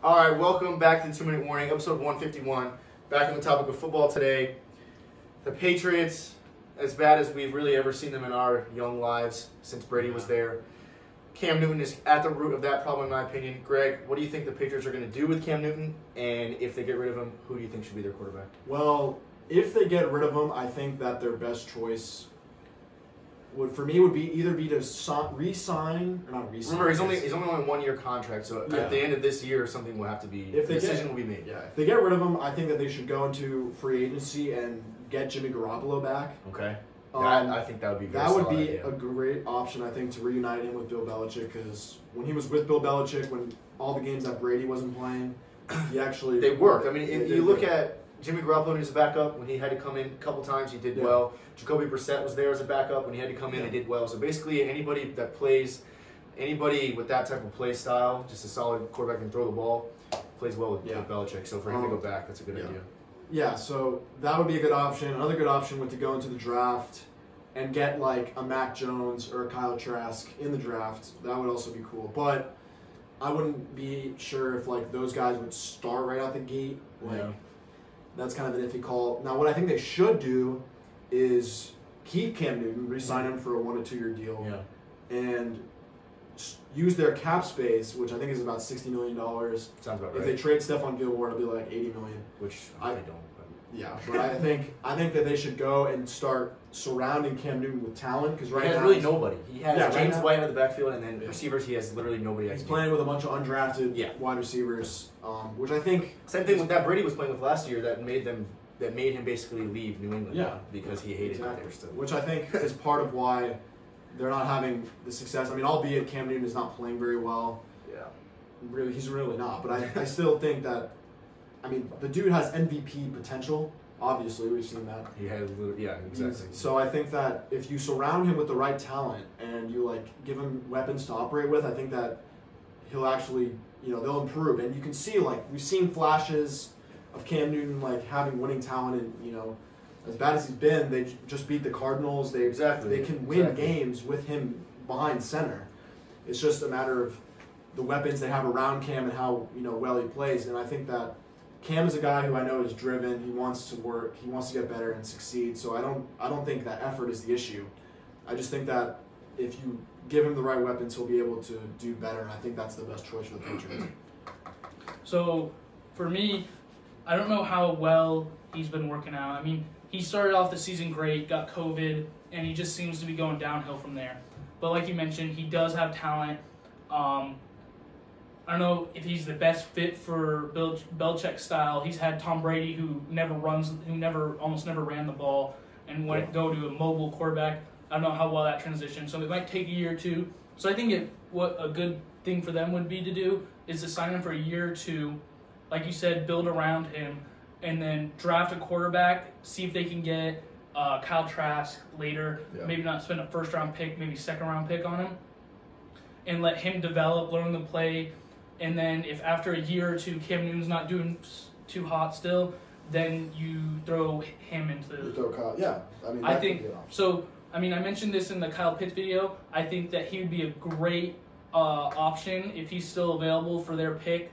All right, welcome back to the 2 Minute Warning, episode 151. Back on the topic of football today. The Patriots, as bad as we've really ever seen them in our young lives since Brady was there. Cam Newton is at the root of that problem, in my opinion. Greg, what do you think the Patriots are going to do with Cam Newton? And if they get rid of him, who do you think should be their quarterback? Well, if they get rid of him, I think that their best choice would be either to re-sign or not re-sign. Remember, he's only on a 1-year contract, so at the end of this year, something will have to be. The decision will be made. Yeah, if they get rid of him, I think that they should go into free agency and get Jimmy Garoppolo back. Okay. I think that would be that would be a great option. I think to reunite him with Bill Belichick, because when he was with Bill Belichick, when all the games that Brady wasn't playing, he actually they worked. I mean, if you look at Jimmy Garoppolo as a backup, when he had to come in a couple times, he did well. Jacoby Brissett was there as a backup. When he had to come in, he did well. So basically, anybody with that type of play style, just a solid quarterback and throw the ball, plays well with Belichick. So for him to go back, that's a good idea. Yeah, so that would be a good option. Another good option would to go into the draft and get like a Mac Jones or a Kyle Trask in the draft. That would also be cool. But I wouldn't be sure if like those guys would start right out the gate. That's kind of an iffy call. Now, what I think they should do is keep Cam Newton, re-sign him for a 1 to 2 year deal, and use their cap space, which I think is about $60 million. Sounds about right. If they trade Stephon Gilmore, it'll be like $80 million. Which I don't. But I think that they should go and start surrounding Cam Newton with talent, because he has really nobody. He has James White in the backfield, and then receivers. He has literally nobody. He's playing with a bunch of undrafted wide receivers, which I think same thing with that Brady was playing with last year that made him basically leave New England. Because he hated it there still. Which I think is part of why they're not having the success. I mean, albeit Cam Newton is not playing very well. Really, he's really not. But I still think that. I mean, the dude has MVP potential. Obviously, we've seen that. He has, exactly. So I think that if you surround him with the right talent and you like give him weapons to operate with, I think that he'll actually, they'll improve. And you can see we've seen flashes of Cam Newton having winning talent, and as bad as he's been, they just beat the Cardinals. They can win games with him behind center. It's just a matter of the weapons they have around Cam and how well he plays. And I think that Cam is a guy who I know is driven. He wants to work. He wants to get better and succeed. So I don't think that effort is the issue. I just think that if you give him the right weapons, he'll be able to do better. And I think that's the best choice for the Patriots. So for me, I don't know how well he's been working out. I mean, he started off the season great, got COVID, and he just seems to be going downhill from there. But like you mentioned, he does have talent. I don't know if he's the best fit for Belichick's style. He's had Tom Brady, who almost never ran the ball, and go to a mobile quarterback. I don't know how well that transition. So it might take a year or two. So I think what a good thing for them would be to do is to sign him for a year or two, like you said, build around him, and then draft a quarterback. See if they can get Kyle Trask later. Maybe not spend a first-round pick, maybe second-round pick on him, and let him develop, learn the play. And then if after a year or two Cam Newton's not doing too hot still, then you throw him into You throw Kyle, I think so. I mean, I mentioned this in the Kyle Pitts video. I think that he would be a great option if he's still available for their pick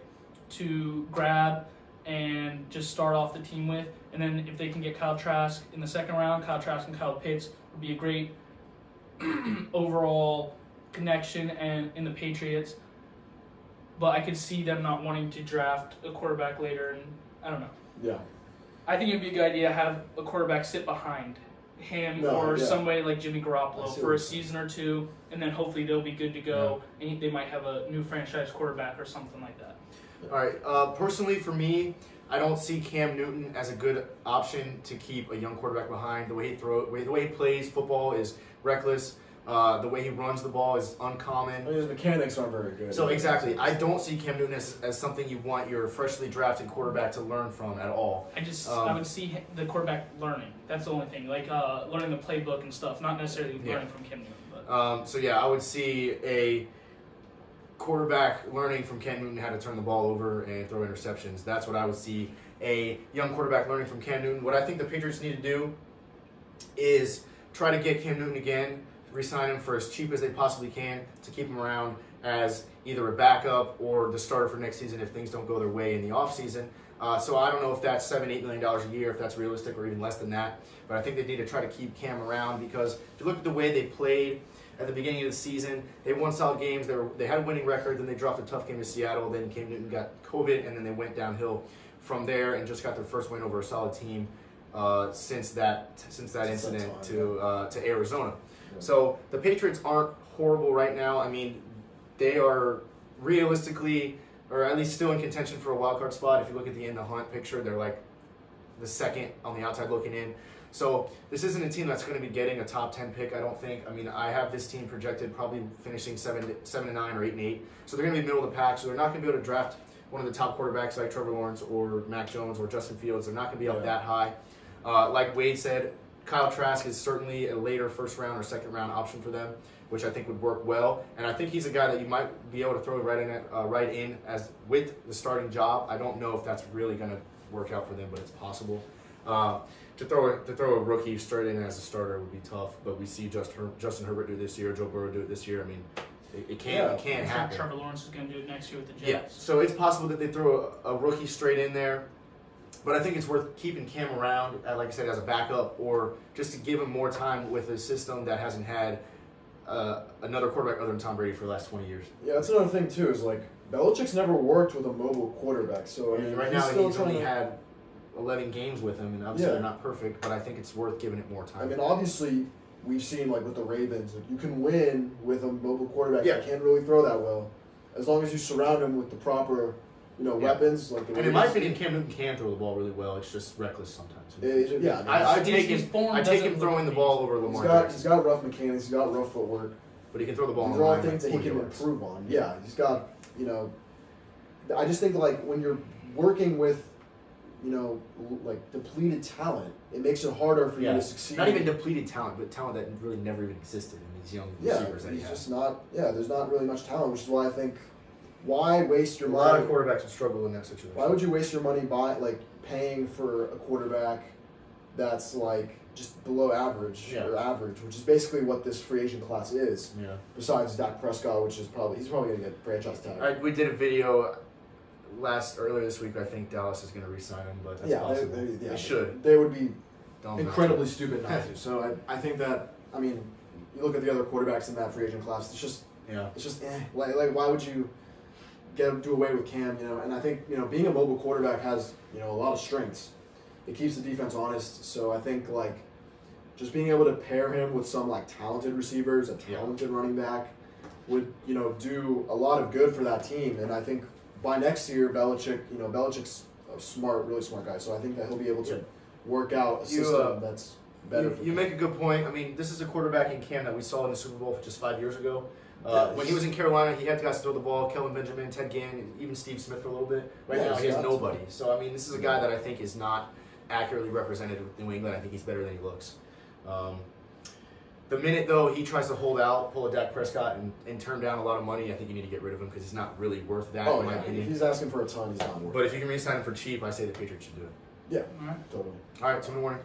to grab and just start off the team with. And then if they can get Kyle Trask in the second round, Kyle Trask and Kyle Pitts would be a great overall connection and in the Patriots. But I could see them not wanting to draft a quarterback later, and I don't know. I think it'd be a good idea to have a quarterback sit behind him or somebody like Jimmy Garoppolo for a season or two, and then hopefully they'll be good to go, and they might have a new franchise quarterback or something like that. All right. Personally, for me, I don't see Cam Newton as a good option to keep a young quarterback behind. The way he plays football is reckless. The way he runs the ball is uncommon. His mechanics aren't very good. So exactly, I don't see Cam Newton as something you want your freshly drafted quarterback to learn from at all. I would see the quarterback learning. That's the only thing, learning the playbook and stuff, not necessarily learning from Cam Newton. But. I would see a quarterback learning from Cam Newton how to turn the ball over and throw interceptions. That's what I would see a young quarterback learning from Cam Newton. What I think the Patriots need to do is try to get Cam Newton again, re-sign him for as cheap as they possibly can to keep him around, as either a backup or the starter for next season if things don't go their way in the offseason. So I don't know if that's $7-8 million a year, if that's realistic, or even less than that. But I think they need to try to keep Cam around, because if you look at the way they played at the beginning of the season, they won solid games. They had a winning record. Then they dropped a tough game to Seattle. Then Cam Newton got COVID, and then they went downhill from there and just got their first win over a solid team since that incident to Arizona. Yeah. So the Patriots aren't horrible right now. I mean, they are realistically, or at least still in contention for a wild card spot. If you look at the in the hunt picture, they're like the second on the outside looking in. So this isn't a team that's going to be getting a top 10 pick, I don't think. I mean, I have this team projected probably finishing 7-9 or 8-8. So they're going to be middle of the pack. So they're not going to be able to draft one of the top quarterbacks like Trevor Lawrence or Mac Jones or Justin Fields. They're not going to be up that high. Like Wade said, Kyle Trask is certainly a later first round or second round option for them, which I think would work well. And I think he's a guy that you might be able to throw right in as with the starting job. I don't know if that's really going to work out for them, but it's possible. To throw a rookie straight in as a starter would be tough, but we see Justin Herbert do it this year, Joe Burrow do it this year. I mean, it can't happen. Trevor Lawrence is going to do it next year with the Jets. Yeah, so it's possible that they throw a rookie straight in there, but I think it's worth keeping Cam around, like I said, as a backup, or just to give him more time with a system that hasn't had another quarterback other than Tom Brady for the last 20 years. Yeah, that's another thing too. Is like Belichick's never worked with a mobile quarterback, so I mean, right now he's only had 11 games with him, and obviously they're not perfect, but I think it's worth giving it more time. I mean, obviously, we've seen, like, with the Ravens, like, you can win with a mobile quarterback that can't really throw that well, as long as you surround him with the proper, weapons. Like the and in my opinion, Cam Newton can throw the ball really well. It's just reckless sometimes. I take him throwing the ball over Lamar. He's got rough mechanics. He's got rough footwork. But he can throw the ball. These are all things that he can improve on. Yeah, he's got, I just think, like, when you're working with, like depleted talent, it makes it harder for you to succeed. Not even depleted talent, but talent that really never even existed in these young receivers that he has. Just not. Yeah, there's not really much talent, which is why I think, why waste your money? A lot of quarterbacks would struggle in that situation. Why would you waste your money paying for a quarterback that's like just below average or average, which is basically what this free agent class is. Yeah. Besides Dak Prescott, which is he's probably going to get franchise tag. We did a video earlier this week. I think Dallas is going to re-sign him, but that's possible. They should. They would be incredibly stupid not to. So I think that, I mean, you look at the other quarterbacks in that free agent class. It's just like why would you do away with Cam? And I think being a mobile quarterback has a lot of strengths. It keeps the defense honest. So I think just being able to pair him with some talented receivers, a talented running back, would do a lot of good for that team. And I think by next year, Belichick's a really smart guy. So I think that he'll be able to work out a system that's better for him. You make a good point. I mean, this is a quarterback in Cam that we saw in the Super Bowl just 5 years ago. When he was in Carolina, he had guys to throw the ball: Kelvin Benjamin, Ted Ginn, even Steve Smith for a little bit. Right now, he has nobody. So I mean, this is a guy that I think is not accurately represented with New England. I think he's better than he looks. The minute, though, he tries to hold out, pull a Dak Prescott, and turn down a lot of money, I think you need to get rid of him because he's not really worth that, in my opinion. If he's asking for a ton, he's not worth it. But if you can re-sign him for cheap, I say the Patriots should do it. Yeah, totally. All right, 2-minute warning.